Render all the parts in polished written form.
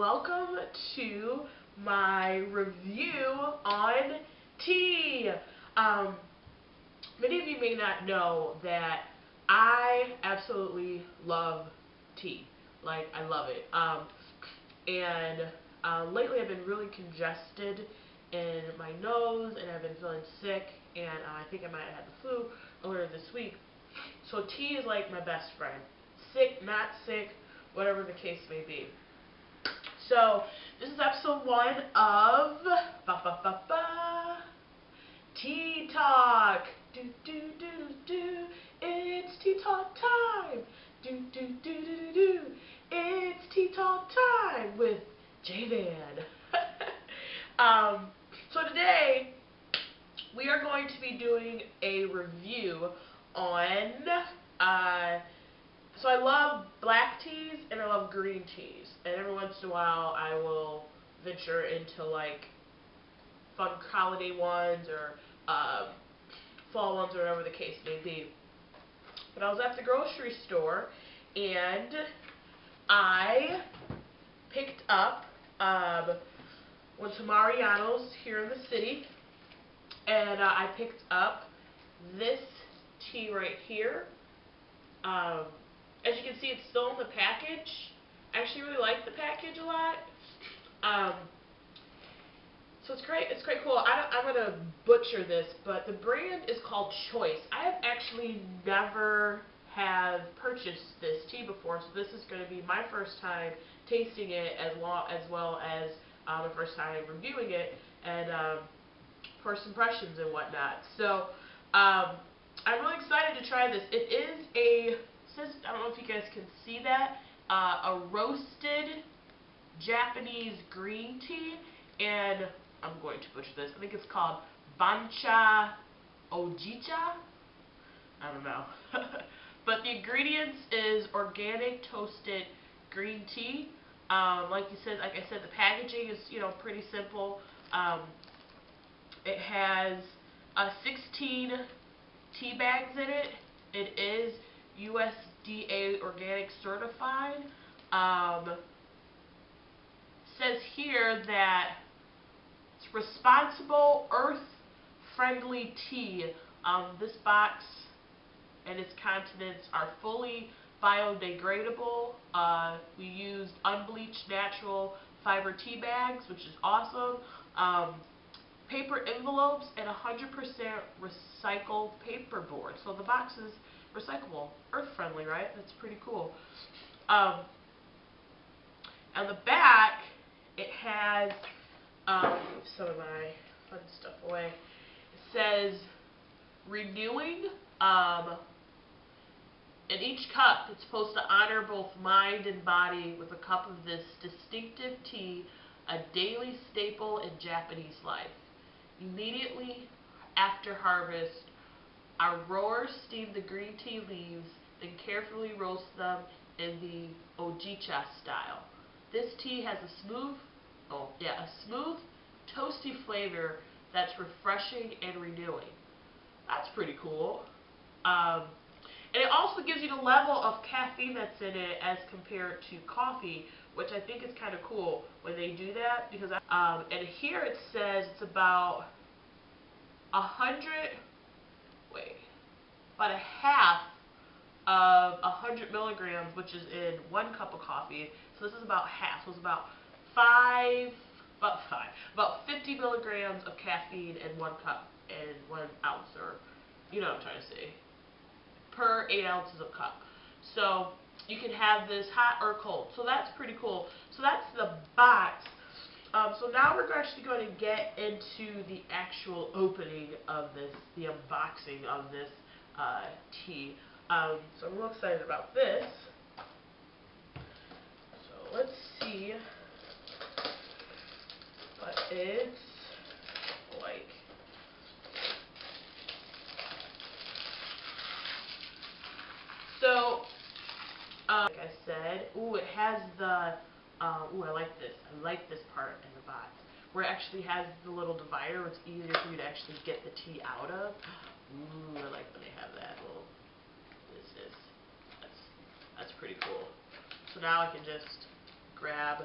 welcome to my review on tea. Many of you may not know that I absolutely love tea. Like, I love it. Lately I've been really congested in my nose, and I've been feeling sick, and I think I might have had the flu earlier this week. So tea is like my best friend. Sick, not sick, whatever the case may be. So this is episode 1 of Tea Talk. Do do do do. It's tea talk time. Do do do do do. It's tea talk time with J-Van. So today we are going to be doing a review on so I love black teas and I love green teas, and every once in a while I will venture into like fun holiday ones or fall ones or whatever the case may be. But I was at the grocery store and I picked up went to Mariano's here in the city, and I picked up this tea right here. As you can see, it's still in the package. I actually really like the package a lot. So it's great. It's quite cool. I'm going to butcher this, but the brand is called Choice. I have actually never have purchased this tea before, so this is going to be my first time tasting it as well as the first time reviewing it and first impressions and whatnot. So I'm really excited to try this. It is I don't know if you guys can see that, a roasted Japanese green tea, and I'm going to butcher this. I think it's called Bancha Hojicha. I don't know. But the ingredients is organic toasted green tea. Like I said, the packaging is, pretty simple. It has 16 tea bags in it. It is USDA organic certified. Says here that it's responsible, earth-friendly tea. This box and its contents are fully biodegradable. We used unbleached natural fiber tea bags, which is awesome. Paper envelopes and 100% recycled paperboard. So the box is recyclable, earth-friendly, right? That's pretty cool. On the back, it has some of my fun stuff away. It says renewing. In each cup, it's supposed to honor both mind and body with a cup of this distinctive tea, a daily staple in Japanese life. Immediately after harvest, our growers steam the green tea leaves, then carefully roast them in the Hojicha style. This tea has a smooth, toasty flavor that's refreshing and renewing. That's pretty cool. And it also gives you the level of caffeine that's in it as compared to coffee, which I think is kind of cool when they do that, because and here it says it's about about a half of 100 milligrams, which is in 1 cup of coffee. So this is about half. So it's about 50 milligrams of caffeine in 1 cup and 1 ounce, or you know what I'm trying to say, per 8 ounces of cup. So you can have this hot or cold. So that's pretty cool. So that's the box. So now we're actually going to get into the actual opening of this, the unboxing of this tea. So I'm real excited about this. So let's see what it's like. So, like I said, it has the, I like this. I like this part in the box, where it actually has the little divider, where it's easier for you to actually get the tea out of. I like when they have that little, that's pretty cool. So now I can just grab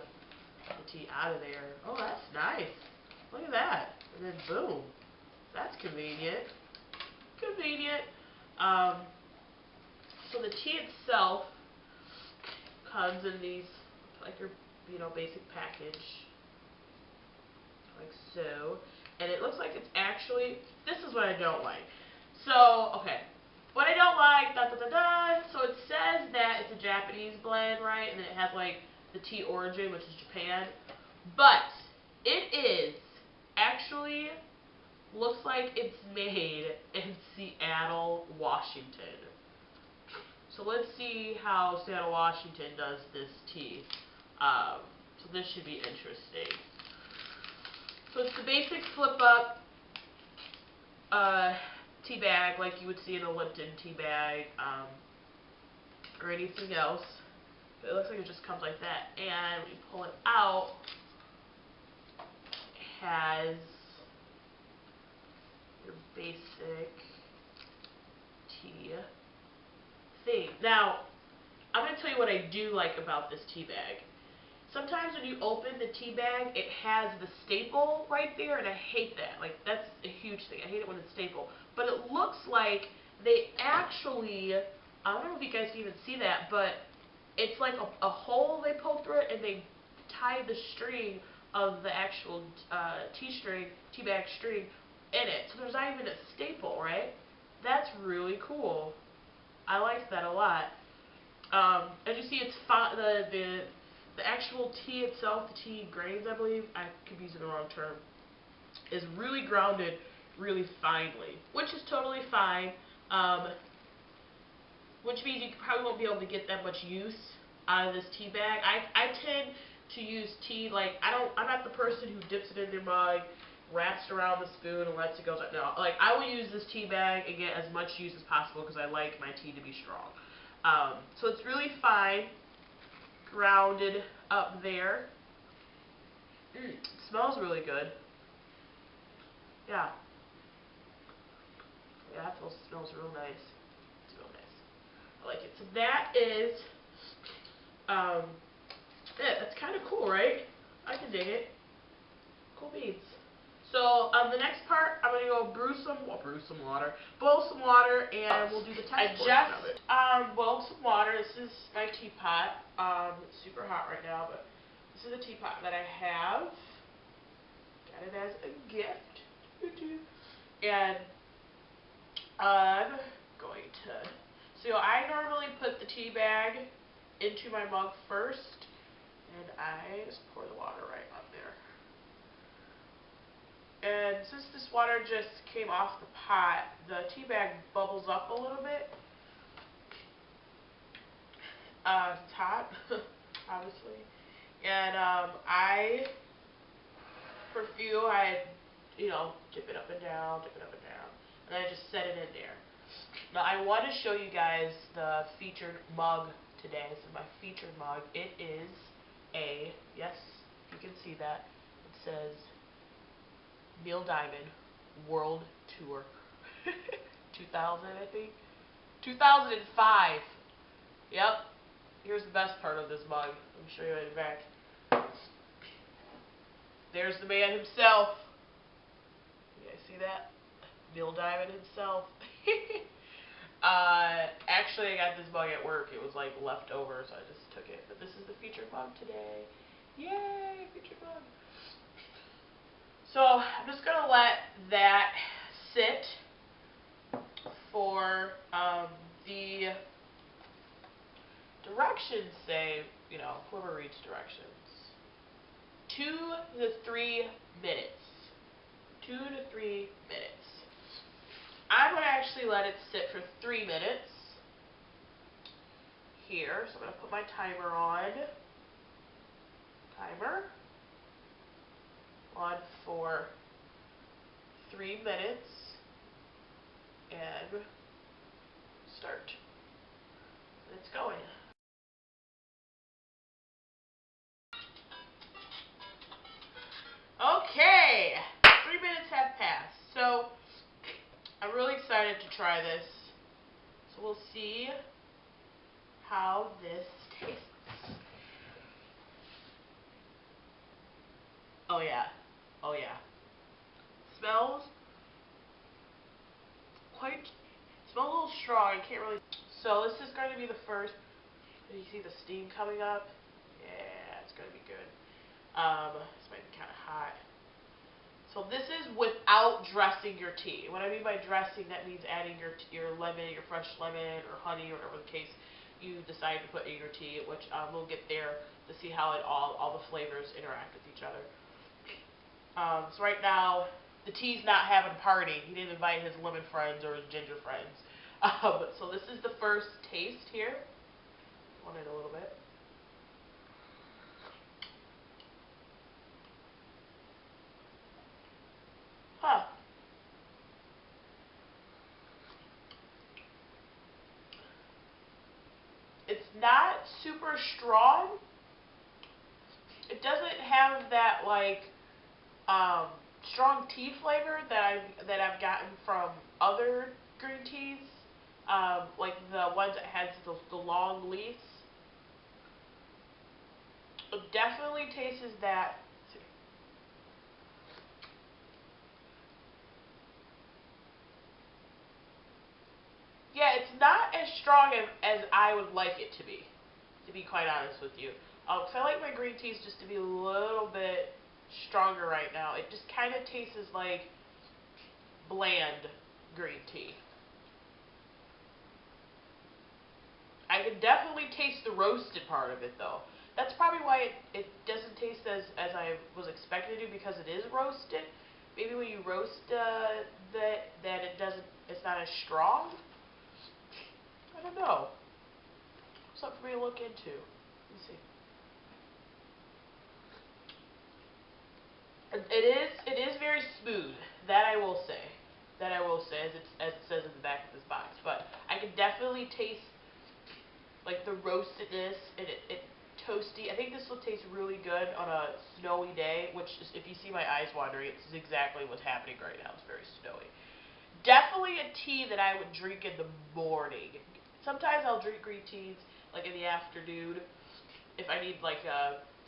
the tea out of there. Oh, that's nice. Look at that. And then boom. That's convenient. Convenient. So the tea itself comes in these, like your, basic package. Like so. And it looks like it's actually, this is what I don't like. So, okay. What I don't like, so it says that it's a Japanese blend, right? And then it has like the tea origin, which is Japan. But it is actually, looks like it's made in Seattle, Washington. So let's see how Seattle, Washington does this tea. So this should be interesting. So it's the basic flip up tea bag like you would see in a Lipton tea bag or anything else. But it looks like it just comes like that. And when you pull it out, it has your basic tea thing. Now, I'm going to tell you what I do like about this tea bag. Sometimes when you open the tea bag, it has the staple right there, and I hate that. Like, that's a huge thing. I hate it when it's staple. But it looks like they actually, I don't know if you guys can even see that, but it's like a hole they poke through it, and they tie the string of the actual tea bag string in it. So there's not even a staple, right? That's really cool. I like that a lot. As you see, it's the actual tea itself, the tea grains, I believe, I could be using the wrong term, is really grounded really finely, which is totally fine, which means you probably won't be able to get that much use out of this tea bag. I tend to use tea, like, I'm not the person who dips it in their mug, wraps it around the spoon, and lets it go. No, like, I will use this tea bag and get as much use as possible because I like my tea to be strong. So it's really fine. Grounded up there. It smells really good. Yeah. Yeah, it smells real nice. It's real nice. I like it. So that is, that's kind of cool, right? I can dig it. Cool beans. So, the next part, I'm going to go boil some water, and we'll do the test portion of it. Boiled some water. This is my teapot. It's super hot right now, but this is the teapot that I have. Got it as a gift. And I'm going to, so I normally put the tea bag into my mug first, and I just pour the water right on there. And since this water just came off the pot, the tea bag bubbles up a little bit. It's hot, obviously. And for a few, I, dip it up and down, and I just set it in there. Now, I want to show you guys the featured mug today. This is my featured mug. It is yes, you can see that. It says Neil Diamond World Tour 2000, I think. 2005. Yep. Here's the best part of this mug. Let me show you in the back. There's the man himself. You guys see that? Neil Diamond himself. Actually, I got this mug at work. It was like left over, so I just took it. But this is the featured mug today. Yay, featured mug. So I'm just going to let that sit for the directions say, whoever reads directions, 2 to 3 minutes. 2 to 3 minutes. I'm going to actually let it sit for 3 minutes here. So I'm going to put my timer on. Timer on for 3 minutes and start. And it's going. Okay, 3 minutes have passed. So I'm really excited to try this. So we'll see how this tastes. Oh yeah. Oh yeah. Smells quite, smells a little strong. I can't really. So this is going to be the first. You see the steam coming up? Yeah, it's going to be good. This might be kind of hot. So this is without dressing your tea. What I mean by dressing, that means adding your lemon, your fresh lemon, or honey, or whatever the case you decide to put in your tea, which we'll get there to see how it all the flavors interact with each other. So right now, the tea's not having a party. He didn't invite his lemon friends or his ginger friends. So this is the first taste here. Want it a little bit. Huh. It's not super strong. It doesn't have that like strong tea flavor that I've gotten from other green teas, like the ones that has the long leaves. It definitely tastes that. Yeah, it's not as strong as I would like it to be quite honest with you. 'Cause I like my green teas just to be a little bit stronger right now. It just kind of tastes like bland green tea. I can definitely taste the roasted part of it though. That's probably why it doesn't taste as I was expecting to, because it is roasted. Maybe when you roast that it's not as strong. I don't know. Something for me to look into. Let me see. It is very smooth. That I will say. That I will say, as it says in the back of this box. But I can definitely taste like the roastedness, and it toasty. I think this will taste really good on a snowy day, which is, if you see my eyes wandering, it's exactly what's happening right now. It's very snowy. Definitely a tea that I would drink in the morning. Sometimes I'll drink green teas like in the afternoon if I need like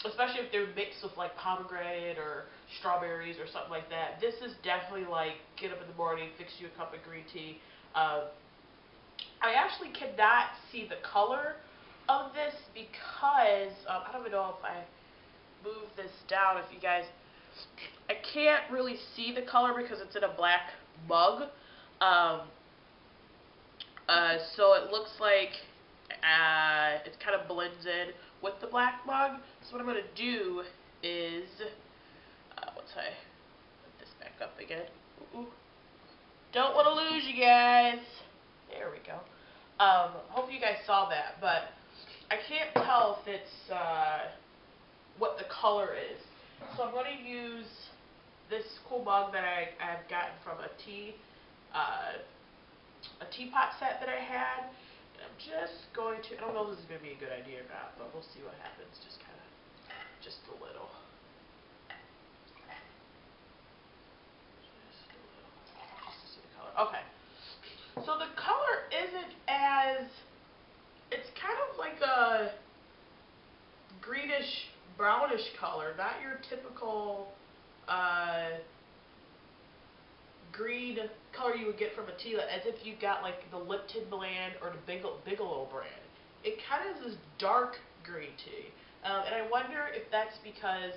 especially if they're mixed with like pomegranate or strawberries or something like that. This is definitely like get up in the morning, fix you a cup of green tea. I actually cannot see the color of this because I don't even know if I move this down. If you guys, I can't really see the color because it's in a black mug. So it looks like it kind of blends in with the black mug. So what I'm going to do is, once I put this back up again, don't want to lose you guys. There we go. Hope you guys saw that, but I can't tell if it's what the color is. So I'm going to use this cool mug that I've gotten from a teapot set that I had. And I'm just going to, I don't know if this is going to be a good idea or not, but we'll see what happens. Just kind of, just a little. Just a little. Just to see the color. Okay. So the color isn't as, it's kind of like a greenish, brownish color, not your typical green color you would get from a tea, as if you got like the Lipton brand or the Bigelow brand. It kind of is this dark green tea, and I wonder if that's because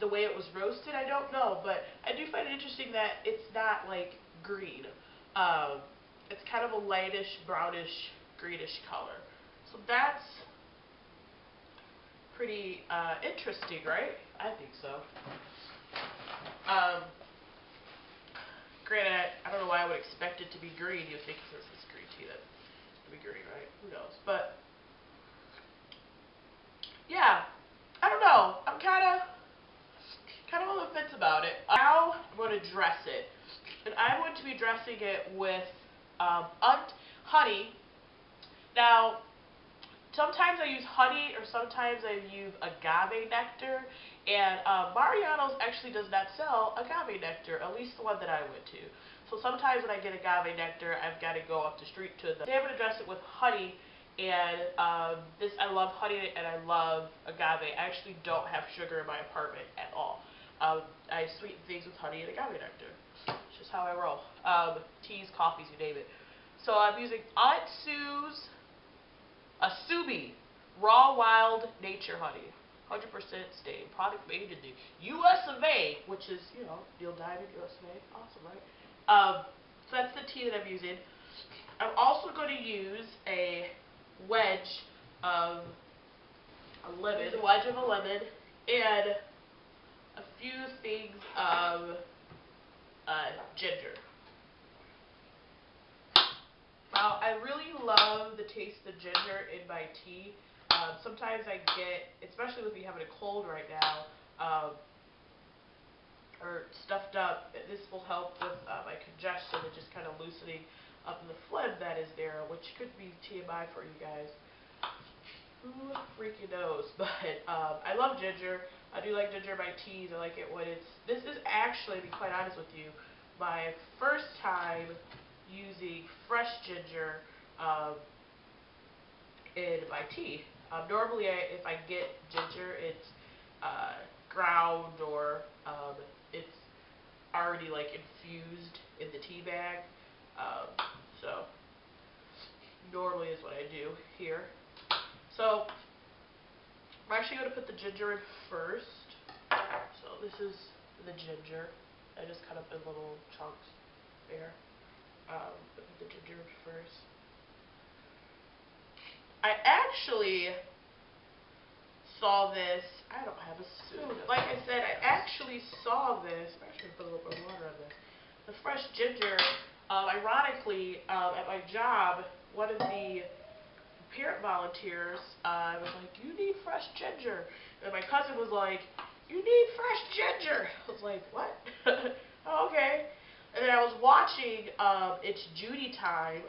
the way it was roasted. I don't know, but I do find it interesting that it's not like green. It's kind of a lightish, brownish, greenish color. So that's pretty interesting, right? I think so. Granted, I don't know why I would expect it to be green. You would think since it's green tea that it would be green, right? Who knows? But yeah, I don't know. I'm kind of on the fence about it. Now I'm going to dress it, and I'm going to be dressing it with honey. Now, sometimes I use honey, or sometimes I use agave nectar, and Mariano's actually does not sell agave nectar, at least the one that I went to. So sometimes when I get agave nectar, I've got to go up the street to the. Today I'm going to dress it with honey, And this, I love honey and I love agave. I actually don't have sugar in my apartment at all. I sweeten things with honey and agave nectar. It's just how I roll. Teas, coffees, you name it. So I'm using Aunt Sue's Asubi Raw Wild Nature Honey. 100% stain. Product made in the U.S. of A., which is, you know, Neil Diamond, U.S. of A. Awesome, right? So that's the tea that I'm using. I'm also going to use a wedge of a lemon. Use a wedge of a lemon and a few things of ginger. Now, I really love the taste of ginger in my tea. Sometimes I get, especially with me having a cold right now, or stuffed up, this will help with my congestion and just kind of loosening up the phlegm that is there, which could be TMI for you guys. Who freaking knows? But I love ginger. I do like ginger in my teas. I like it when it's, this is actually, to be quite honest with you, my first time using fresh ginger in my tea. Normally, if I get ginger, it's ground or it's already like infused in the tea bag. So normally is what I do here. So I'm actually going to put the ginger in first. So this is the ginger. I just cut up in little chunks there. Put the ginger in first. I actually saw this. I don't have a spoon. Like I said, I actually saw this. I'm actually going to put a little bit of water on this. The fresh ginger. Ironically, at my job, one of the parent volunteers was like, "You need fresh ginger," and my cousin was like, "You need fresh ginger." I was like, "What?" Oh, okay. And then I was watching It's Judy Time.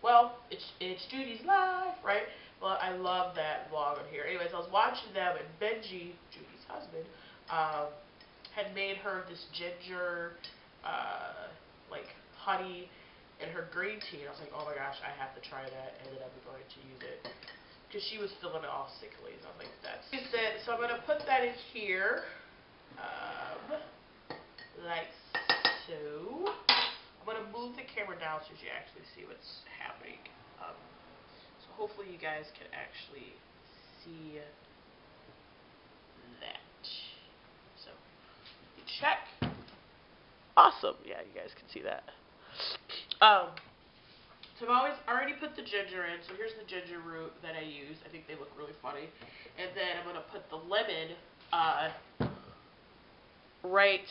Well, it's Judy's Life, right? Well, I love that vlog on here. Anyways, I was watching them, and Benji, Judy's husband, had made her this ginger, like honey in her green tea. And I was like, oh my gosh, I have to try that, and then I'm going to use it. Because she was feeling all sickly, and I was like, that's it. So I'm going to put that in here, like so. I'm going to move the camera down so you actually see what's happening. So hopefully you guys can actually see that. So, you check. Awesome. Yeah, you guys can see that. So I've already put the ginger in. So here's the ginger root that I use. I think they look really funny. And then I'm going to put the lemon right,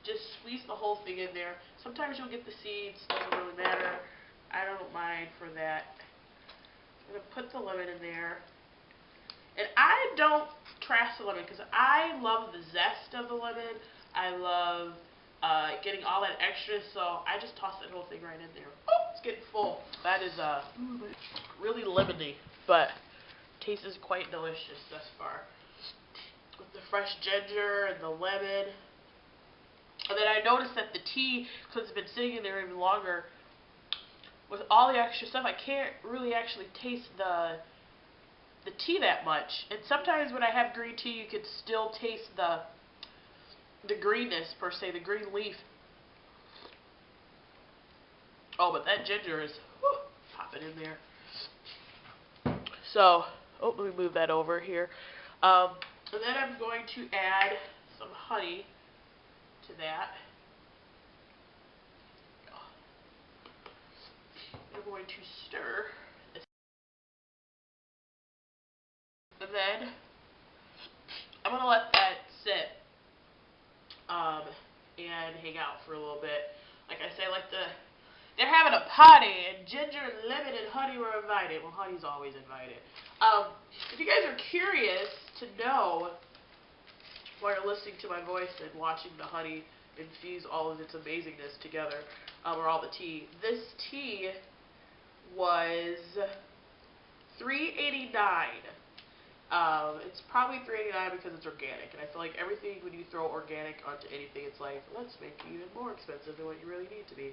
just squeeze the whole thing in there. Sometimes you'll get the seeds. Doesn't really matter. I don't mind for that. I'm going to put the lemon in there. And I don't trash the lemon because I love the zest of the lemon. I love getting all that extra, so I just toss that whole thing right in there. Oh, it's getting full. That is really lemony, but tastes is quite delicious thus far. With the fresh ginger and the lemon. And then I noticed that the tea, because it's been sitting in there even longer, with all the extra stuff, I can't really actually taste the tea that much. And sometimes when I have green tea, you can still taste the greenness, per se, the green leaf. Oh, but that ginger is popping in there. So, oh, let me move that over here. And then I'm going to add some honey to that. I'm going to stir this. And then I'm going to let that sit and hang out for a little bit. Like I say, they're having a party, and ginger, lemon, and honey were invited. Well, honey's always invited. If you guys are curious to know, while you're listening to my voice and watching the honey infuse all of its amazingness together, or all the tea, this tea was $3.89. It's probably $3.89 because it's organic, and I feel like everything, when you throw organic onto anything, it's like, let's make it even more expensive than what you really need to be.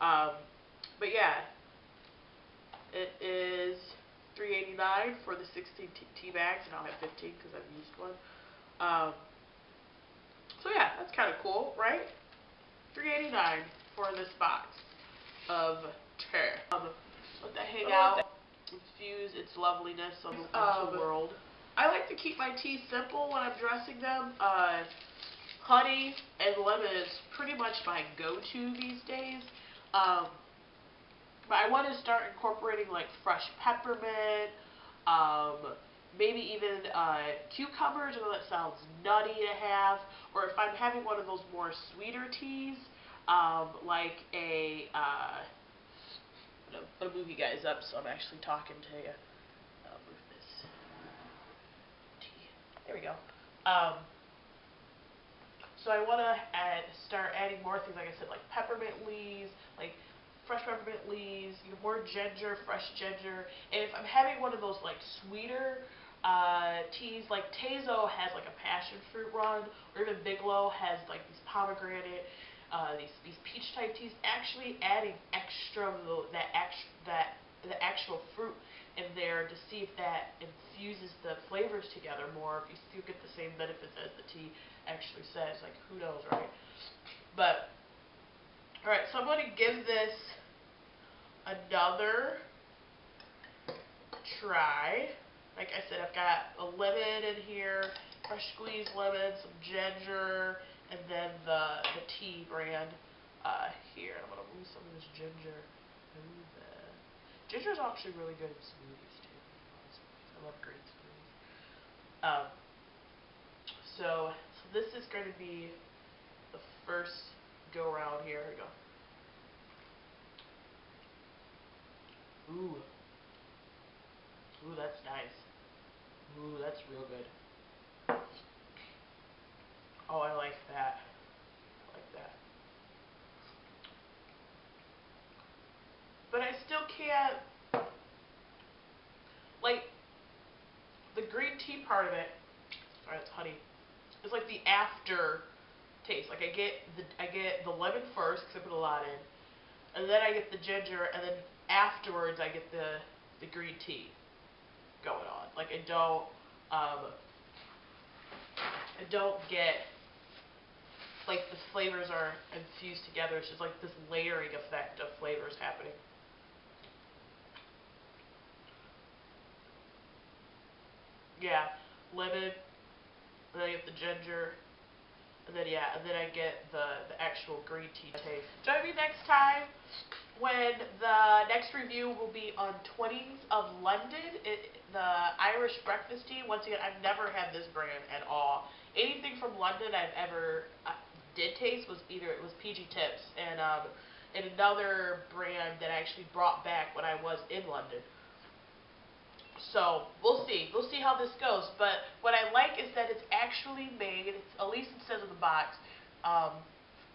But yeah, it is $3.89 for the 16 tea bags, and I'll have 15 because I've used one. So yeah, that's kind of cool, right? $3.89 for this box of tea. Let that hang out, infuse its loveliness into the world. I like to keep my tea simple when I'm dressing them. Honey and lemon is pretty much my go-to these days. But I want to start incorporating like fresh peppermint, maybe even cucumbers. I know that sounds nutty to have. Or if I'm having one of those more sweeter teas, like a, I'm going to move you guys up so I'm actually talking to you. I'll move this tea. There we go. So I want to start adding more things, like I said, like peppermint leaves, like fresh peppermint leaves, more ginger, fresh ginger. And if I'm having one of those like sweeter teas, like Tezo has like a passion fruit run, or even Bigelow has like these pomegranate, these peach type teas. Actually adding extra of the actual fruit in there to see if that infuses the flavors together more, if you still get the same benefits as the tea actually says. Like, who knows, right? But alright, so I'm going to give this another try. Like I said, I've got a lemon in here, fresh squeezed lemon, some ginger, and then the tea brand here. I'm going to move some of this ginger. Ginger is actually really good in smoothies too. I love green smoothies. So this is going to be the first go around here. Here we go. Ooh. Ooh, that's nice. Ooh, that's real good. Oh, I like that. I like that. But I still can't, like, the green tea part of it, sorry, it's honey, it's like the after taste. Like, I get the lemon first, because I put a lot in, and then I get the ginger, and then afterwards I get the green tea going on. Like, I don't get, like, the flavors are infused together. It's just like this layering effect of flavors happening. Yeah, lemon, and then I get the ginger, and then yeah, and then I get the actual green tea taste. Join me next time when the next review will be on 20s of London, the Irish breakfast tea. Once again, I've never had this brand at all. Anything from London I've ever did taste was either it was PG Tips and another brand that I actually brought back when I was in London. So we'll see how this goes. But what I like is that it's actually made, at least it says in the box,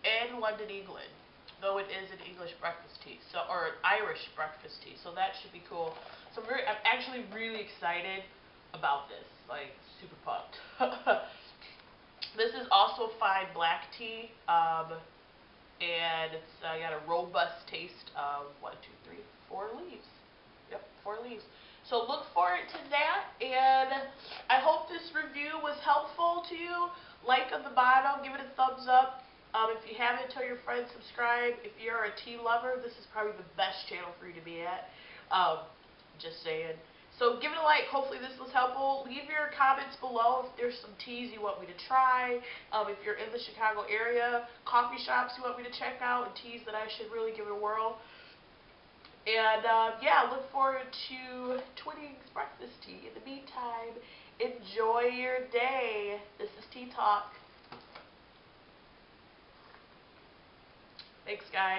in London, England. Though it is an English breakfast tea, so, or an Irish breakfast tea, so that should be cool. So I'm actually really excited about this, like super pumped. This is also fine black tea, and it's got a robust taste of 4 leaves. Yep, 4 leaves. So look forward to that, and I hope this review was helpful to you. Like on the bottom, give it a thumbs up. If you haven't, tell your friends, subscribe. If you're a tea lover, this is probably the best channel for you to be at. Just saying. So give it a like. Hopefully this was helpful. Leave your comments below if there's some teas you want me to try. If you're in the Chicago area, coffee shops you want me to check out, and teas that I should really give it a whirl. And yeah, look forward to Twinings breakfast tea. In the meantime, enjoy your day. This is Tea Talk. Thanks, guys.